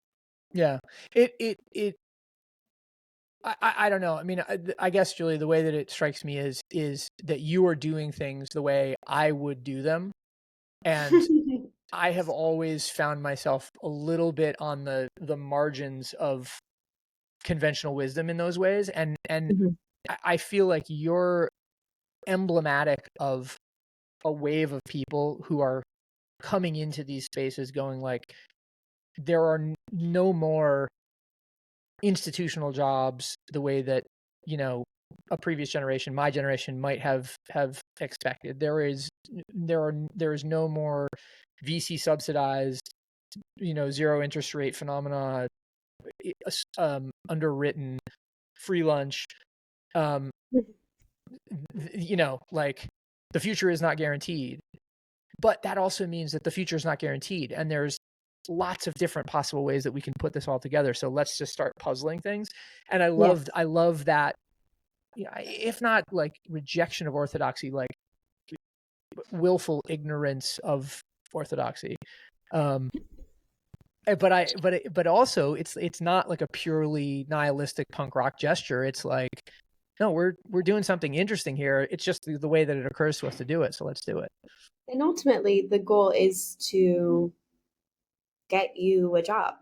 Speaker 1: Yeah. I don't know. I mean, I guess, Julie, the way that it strikes me is that you are doing things the way I would do them. And I have always found myself a little bit on the margins of conventional wisdom in those ways. And
Speaker 2: Mhm.
Speaker 1: I feel like you're emblematic of a wave of people who are coming into these spaces going like, there are no more institutional jobs the way that, a previous generation, my generation, might have expected. There is no more VC subsidized, zero interest rate phenomena, underwritten free lunch. Like, the future is not guaranteed, but that also means that the future is not guaranteed, and there's lots of different possible ways that we can put this all together. So let's just start puzzling things. And I
Speaker 2: Yeah.
Speaker 1: love that, if not like rejection of orthodoxy, like willful ignorance of orthodoxy. But also it's not like a purely nihilistic punk rock gesture. It's like, no, we're doing something interesting here. It's just the way that it occurs to us to do it. So let's do it.
Speaker 2: And ultimately, the goal is to get you a job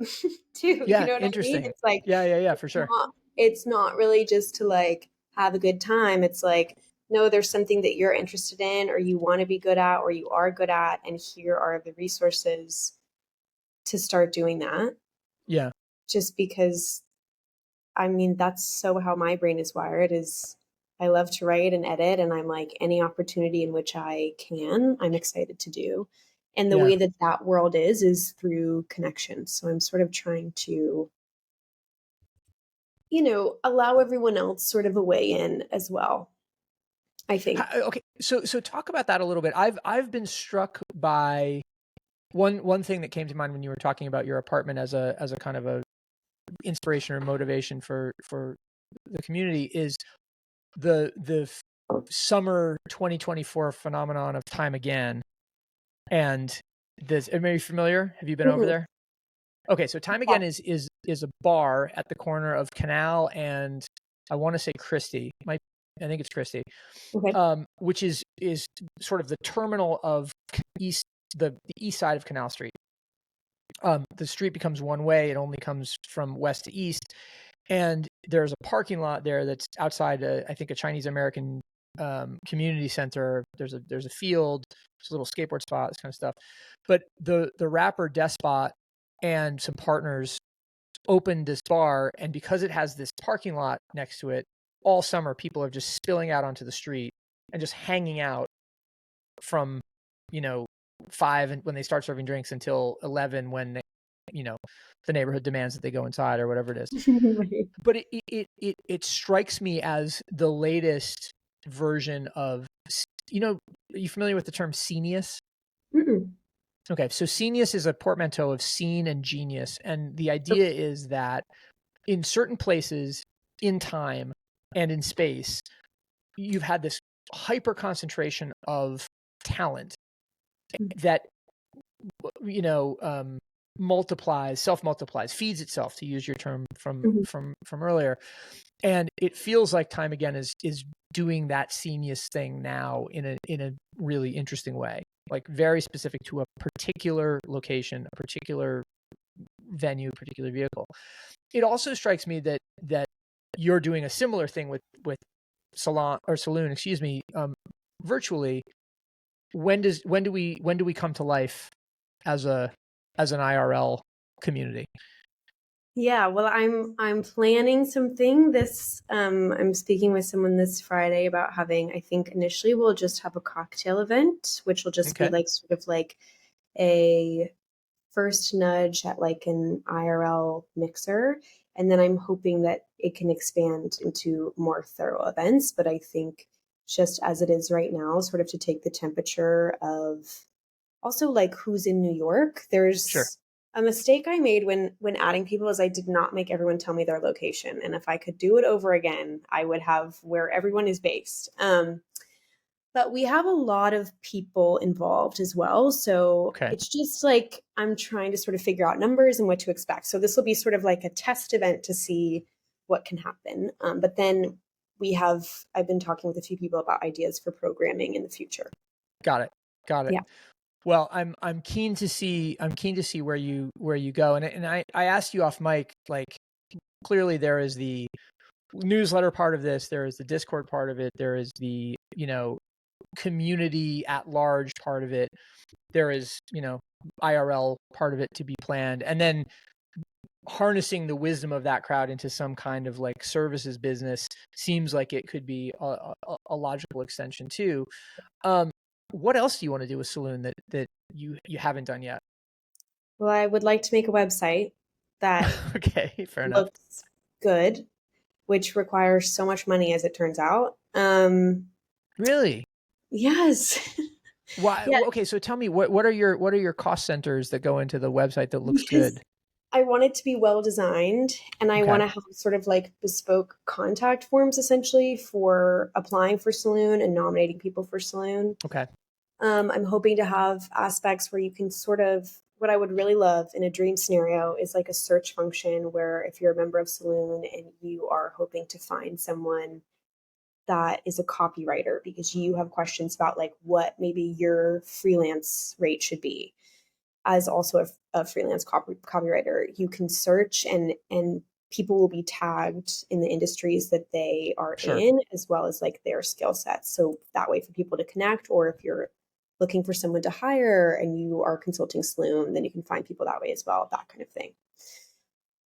Speaker 2: too. You
Speaker 1: Yeah,
Speaker 2: know what I mean?
Speaker 1: interesting.
Speaker 2: It's like,
Speaker 1: Yeah, for sure.
Speaker 2: it's not really just to like have a good time. It's like, no, there's something that you're interested in or you want to be good at or you are good at. And here are the resources to start doing that.
Speaker 1: Yeah.
Speaker 2: Just because, I mean, that's so how my brain is wired is I love to write and edit, and I'm like, any opportunity in which I can, I'm excited to do. And the
Speaker 1: Yeah.
Speaker 2: way that that world is through connections. So I'm sort of trying to, allow everyone else sort of a way in as well, I think.
Speaker 1: Okay. So talk about that a little bit. I've been struck by one thing that came to mind when you were talking about your apartment as a kind of a inspiration or motivation for the community is the summer 2024 phenomenon of Time Again. And this, are you familiar? Have you been over
Speaker 2: Mhm.
Speaker 1: there? Okay, so Time
Speaker 2: Yeah.
Speaker 1: Again is a bar at the corner of Canal and I want to say Christie. I think it's Christie.
Speaker 2: Okay.
Speaker 1: Which is sort of the terminal of the east side of Canal Street. The street becomes one way; it only comes from west to east, and there's a parking lot there that's outside, I think, a Chinese American community center. There's a field, there's a little skateboard spot, this kind of stuff. But the rapper Despot and some partners opened this bar, and because it has this parking lot next to it, all summer people are just spilling out onto the street and just hanging out from 5 and when they start serving drinks until 11 when the neighborhood demands that they go inside or whatever it is.
Speaker 2: Right.
Speaker 1: But it strikes me as the latest version of, are you familiar with the term scenius?
Speaker 2: Mm-mm.
Speaker 1: Okay, so scenius is a portmanteau of scene and genius, and the idea is that in certain places, in time and in space, you've had this hyper concentration of talent that self-multiplies, feeds itself, to use your term from earlier. And it feels like time again is doing that scenius thing now in a really interesting way, like very specific to a particular location, a particular venue, particular vehicle. It also strikes me that you're doing a similar thing with Saloon, excuse me, virtually. When do we come to life as an IRL community?
Speaker 2: Yeah, well, I'm planning something this I'm speaking with someone this Friday about having, I think initially we'll just have a cocktail event, which will just be like sort of like a first nudge at like an IRL mixer. And then I'm hoping that it can expand into more thorough events. But I think just as it is right now, sort of to take the temperature of also like who's in New York. There's a mistake I made when adding people is I did not make everyone tell me their location. And if I could do it over again, I would have where everyone is based. But we have a lot of people involved as well. So it's just like I'm trying to sort of figure out numbers and what to expect. So this will be sort of like a test event to see what can happen. But then I've been talking with a few people about ideas for programming in the future.
Speaker 1: Got it.
Speaker 2: Yeah.
Speaker 1: Well, I'm keen to see where you go. And I asked you off mic, like, clearly there is the newsletter part of this, there is the Discord part of it, there is the, community at large part of it, there is, IRL part of it to be planned, and then harnessing the wisdom of that crowd into some kind of like services business seems like it could be a logical extension too. What else do you want to do with Saloon that you haven't done yet?
Speaker 2: Well, I would like to make a website that
Speaker 1: okay, fair
Speaker 2: looks
Speaker 1: enough.
Speaker 2: good, which requires so much money as it turns out.
Speaker 1: Really?
Speaker 2: Yes.
Speaker 1: Why?
Speaker 2: Yeah.
Speaker 1: Okay, so tell me what are your cost centers that go into the website that looks good?
Speaker 2: I want it to be well designed, and I want to have sort of like bespoke contact forms essentially for applying for Saloon and nominating people for Saloon.
Speaker 1: Okay.
Speaker 2: I'm hoping to have aspects where you can sort of, what I would really love in a dream scenario is like a search function where if you're a member of Saloon and you are hoping to find someone that is a copywriter because you have questions about like what maybe your freelance rate should be. As also a freelance copywriter, you can search and people will be tagged in the industries that they are in, as well as like their skill sets. So that way for people to connect, or if you're looking for someone to hire and you are consulting Saloon, then you can find people that way as well, that kind of thing.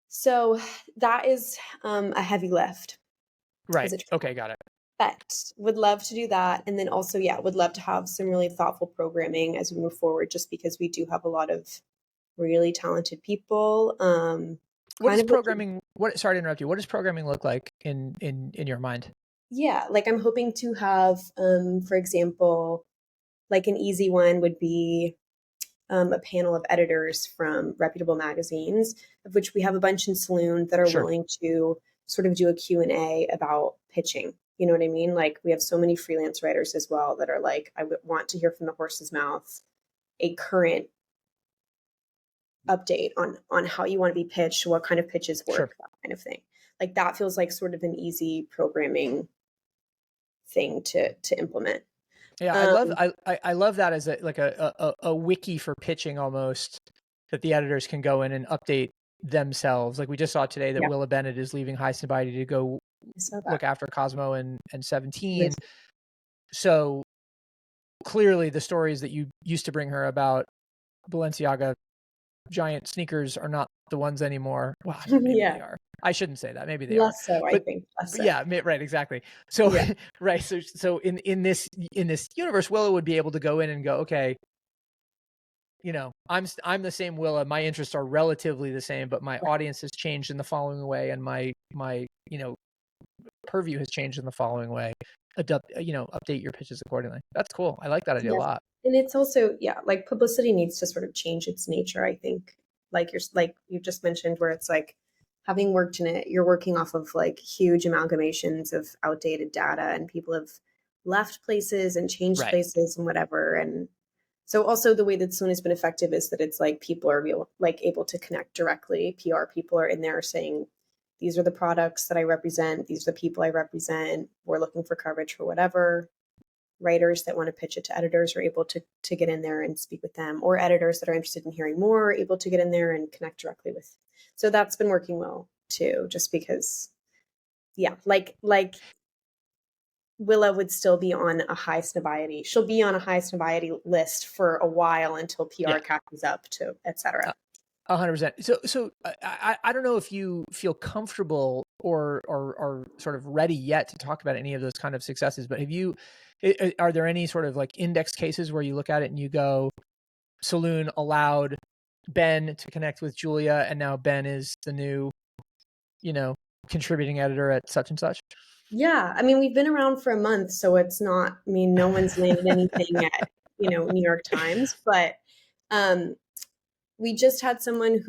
Speaker 2: So that is a heavy lift.
Speaker 1: Right. Okay, got it.
Speaker 2: But would love to do that. And then also, would love to have some really thoughtful programming as we move forward, just because we do have a lot of really talented people.
Speaker 1: What is programming? Sorry to interrupt you. What does programming look like in your mind?
Speaker 2: Yeah, like I'm hoping to have, for example, like an easy one would be a panel of editors from reputable magazines, of which we have a bunch in Saloon that are willing to sort of do a Q&A about pitching. You know what I mean? Like we have so many freelance writers as well that are like, I would want to hear from the horse's mouth a current update on how you want to be pitched, what kind of pitches work, that kind of thing. Like that feels like sort of an easy programming thing to implement.
Speaker 1: Yeah, I love that as a wiki for pitching almost, that the editors can go in and update themselves. Like we just saw today that Willa Bennett is leaving High Sobriety to go look after Cosmo and 17. So clearly the stories that you used to bring her about Balenciaga giant sneakers are not the ones anymore. Well, maybe they are. I shouldn't say that. Maybe they are.
Speaker 2: Less so, I think. Less so.
Speaker 1: Yeah, right, exactly. So right, so in this universe, Willa would be able to go in and go, okay, I'm the same Willa. My interests are relatively the same, but my audience has changed in the following way, and my purview has changed in the following way. Update your pitches accordingly. That's cool. I like that idea a lot.
Speaker 2: And it's also, yeah, like publicity needs to sort of change its nature, I think. Like you just mentioned, where it's like having worked in it, you're working off of like huge amalgamations of outdated data, and people have left places and changed
Speaker 1: Right.
Speaker 2: places and whatever. And so also the way that Saloon has been effective is that it's like people are able to connect directly. PR people are in there saying, these are the products that I represent, these are the people I represent, we're looking for coverage for whatever. Writers that want to pitch it to editors are able to get in there and speak with them, or editors that are interested in hearing more are able to get in there and connect directly with. So that's been working well too, just because, yeah, like Willa would still be on a high snobiety. She'll be on a high snobiety list for a while until PR
Speaker 1: Yeah.
Speaker 2: catches up to, etc.
Speaker 1: 100%. So I don't know if you feel comfortable or sort of ready yet to talk about any of those kind of successes, but are there any sort of like index cases where you look at it and you go, Saloon allowed Ben to connect with Julia, and now Ben is the new, contributing editor at such and such?
Speaker 2: Yeah, I mean, we've been around for a month, so it's not, I mean, no one's landed anything at, New York Times, but um, we just had someone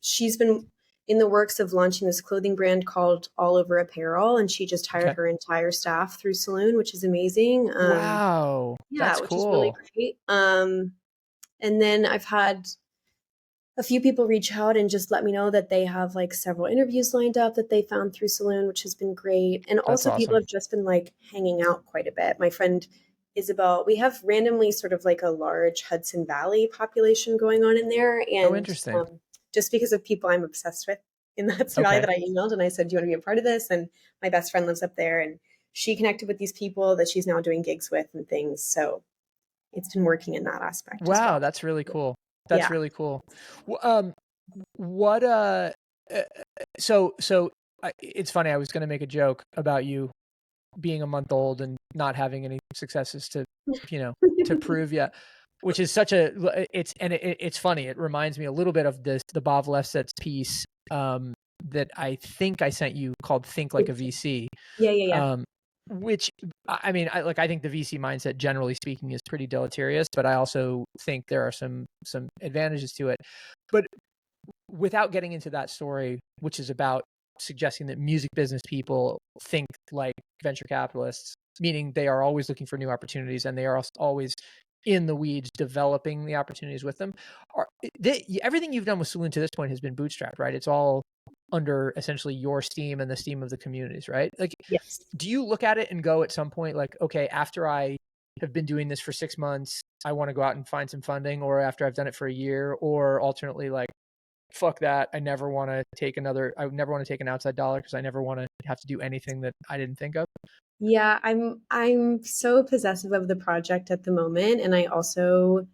Speaker 2: she's been in the works of launching this clothing brand called All Over Apparel, and she just hired
Speaker 1: Okay.
Speaker 2: her entire staff through Saloon, which is amazing.
Speaker 1: Wow.
Speaker 2: Yeah,
Speaker 1: That's
Speaker 2: which is really
Speaker 1: cool.
Speaker 2: great. And then I've had a few people reach out and just let me know that they have like several interviews lined up that they found through Saloon, which has been great. And
Speaker 1: That's
Speaker 2: also people
Speaker 1: awesome.
Speaker 2: have just been like hanging out quite a bit. My friend Isabel, we have randomly sort of like a large Hudson Valley population going on in there.
Speaker 1: Oh,
Speaker 2: And
Speaker 1: interesting.
Speaker 2: just because of people I'm obsessed with in the Hudson Valley
Speaker 1: Okay.
Speaker 2: that I emailed and I said, do you want to be a part of this? And my best friend lives up there, and she connected with these people that she's now doing gigs with and things. So it's been working in that aspect as
Speaker 1: Wow,
Speaker 2: well.
Speaker 1: that's really cool. That's
Speaker 2: Yeah.
Speaker 1: really cool. What so it's funny, I was going to make a joke about you being a month old and not having any successes to prove yet, which is it's funny. It reminds me a little bit of the Bob Lefsetz's piece that I think I sent you called Think Like a VC.
Speaker 2: Yeah.
Speaker 1: Which I mean, I think the VC mindset, generally speaking, is pretty deleterious, but I also think there are some advantages to it. But without getting into that story, which is about suggesting that music business people think like venture capitalists, meaning they are always looking for new opportunities and they are always in the weeds developing the opportunities with them. Everything you've done with Saloon to this point has been bootstrapped, right? It's all under essentially your steam and the steam of the communities, right? Like,
Speaker 2: Yes.
Speaker 1: do you look at it and go at some point like, okay, after I have been doing this for 6 months, I want to go out and find some funding, or after I've done it for a year, or alternately like, fuck that, I never want to take an outside dollar because I never want to have to do anything that I didn't think of?
Speaker 2: Yeah, I'm so possessive of the project at the moment, and I also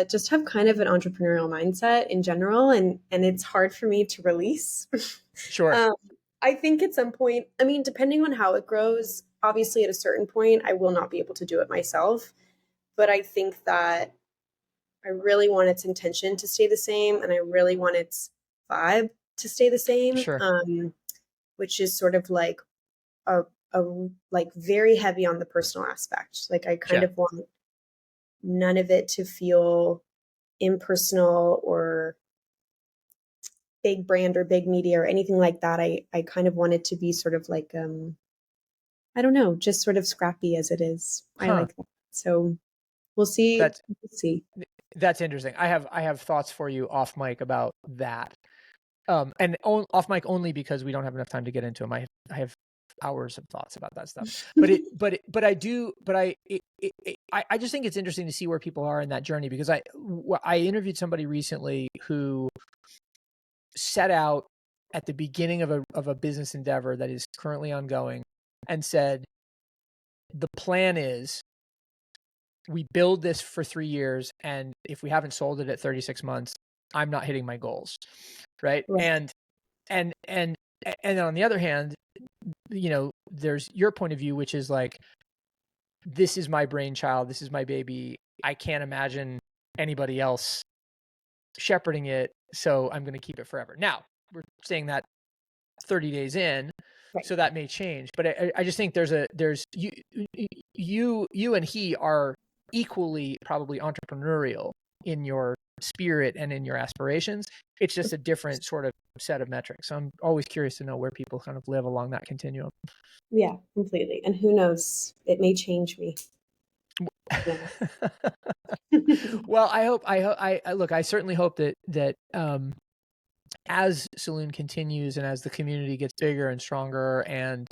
Speaker 2: just have kind of an entrepreneurial mindset in general, and it's hard for me to release.
Speaker 1: Sure.
Speaker 2: um, I think at some point, I mean, depending on how it grows, obviously at a certain point, I will not be able to do it myself. But I think that I really want its intention to stay the same, and I really want its vibe to stay the same,
Speaker 1: Sure.
Speaker 2: which is sort of like a, a like very heavy on the personal aspect. Like I kind
Speaker 1: Yeah.
Speaker 2: of want none of it to feel impersonal or big brand or big media or anything like that. I kind of want it to be sort of like I don't know, just sort of scrappy as it is. I
Speaker 1: Huh.
Speaker 2: like that. So we'll see.
Speaker 1: That's
Speaker 2: We'll see.
Speaker 1: that's interesting. I have thoughts for you off mic about that. And off mic only because we don't have enough time to get into them. I have hours of thoughts about that stuff. But I just think it's interesting to see where people are in that journey, because I interviewed somebody recently who set out at the beginning of a business endeavor that is currently ongoing and said, the plan is we build this for 3 years, and if we haven't sold it at 36 months, I'm not hitting my goals. Right.
Speaker 2: Right.
Speaker 1: And on the other hand, there's your point of view, which is like, this is my brainchild, this is my baby, I can't imagine anybody else shepherding it, so I'm going to keep it forever. Now, we're saying that 30 days in,
Speaker 2: Right.
Speaker 1: so that may change, but I just think there's you and he are equally probably entrepreneurial in your spirit and in your aspirations. It's just a different sort of set of metrics. So I'm always curious to know where people kind of live along that continuum.
Speaker 2: Yeah, completely. And who knows, it may change me.
Speaker 1: Well, I certainly hope that as Saloon continues and as the community gets bigger and stronger and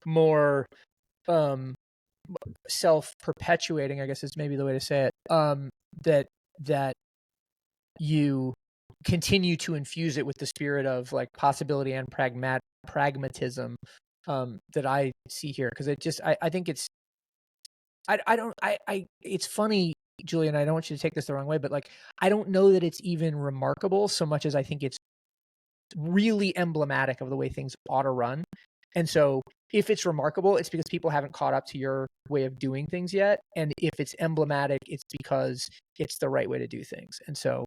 Speaker 1: more self-perpetuating, I guess is maybe the way to say it, that you continue to infuse it with the spirit of like possibility and pragmatism that I see here. Because I think it's it's funny, Julian, I don't want you to take this the wrong way, but like I don't know that it's even remarkable so much as I think it's really emblematic of the way things ought to run. And so if it's remarkable, it's because people haven't caught up to your way of doing things yet. And if it's emblematic, it's because it's the right way to do things. And so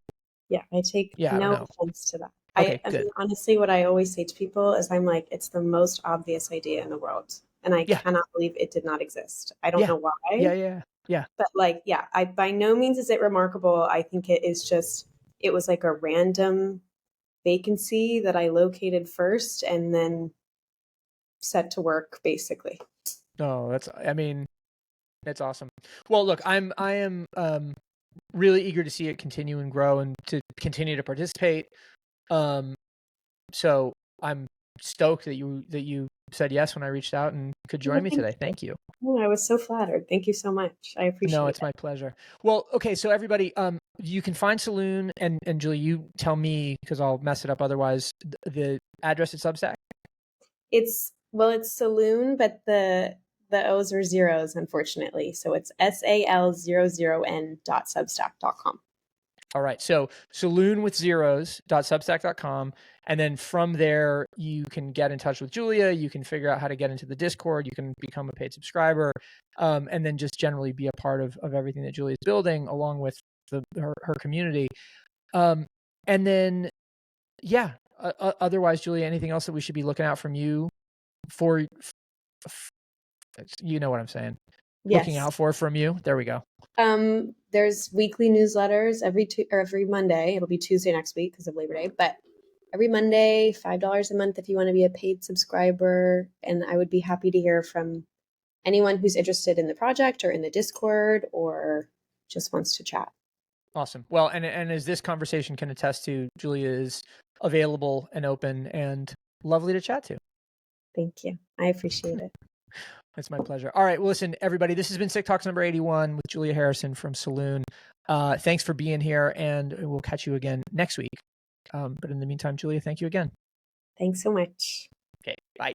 Speaker 2: yeah, I take no offense to that.
Speaker 1: Okay,
Speaker 2: I
Speaker 1: good.
Speaker 2: mean, honestly, what I always say to people is I'm like, it's the most obvious idea in the world. And I cannot believe it did not exist. I don't know why.
Speaker 1: Yeah.
Speaker 2: But like, I by no means is it remarkable. I think it was like a random vacancy that I located first and then set to work basically.
Speaker 1: No, that's awesome. Well, look, I am really eager to see it continue and grow and to continue to participate. So I'm stoked that you said yes when I reached out and could join me today. Thank you.
Speaker 2: Oh, I was so flattered. Thank you so much. I appreciate it.
Speaker 1: No, it's my pleasure. Well, okay, so everybody, you can find Saloon and Julie, you tell me because I'll mess it up otherwise. The address at Substack.
Speaker 2: It's Saloon, but the O's are zeros, unfortunately. So it's sal00n.substack.com.
Speaker 1: All right. So Saloon with zeros.substack.com. And then from there, you can get in touch with Julia. You can figure out how to get into the Discord. You can become a paid subscriber. And then just generally be a part of everything that Julia is building along with her community. And then, otherwise, Julia, anything else that we should be looking out from you for, you know what I'm saying? Yes. Looking out from you. There we go.
Speaker 2: There's weekly newsletters every Monday. It'll be Tuesday next week because of Labor Day, but every Monday, $5 a month if you want to be a paid subscriber. And I would be happy to hear from anyone who's interested in the project or in the Discord or just wants to chat.
Speaker 1: Awesome. Well, and as this conversation can attest to, Julia is available and open and lovely to chat to.
Speaker 2: Thank you. I appreciate it.
Speaker 1: It's my pleasure. All right. Well, listen, everybody, this has been SIC Talks number 81 with Julia Harrison from Saloon. Thanks for being here, and we'll catch you again next week. But in the meantime, Julia, thank you again.
Speaker 2: Thanks so much.
Speaker 1: Okay. Bye.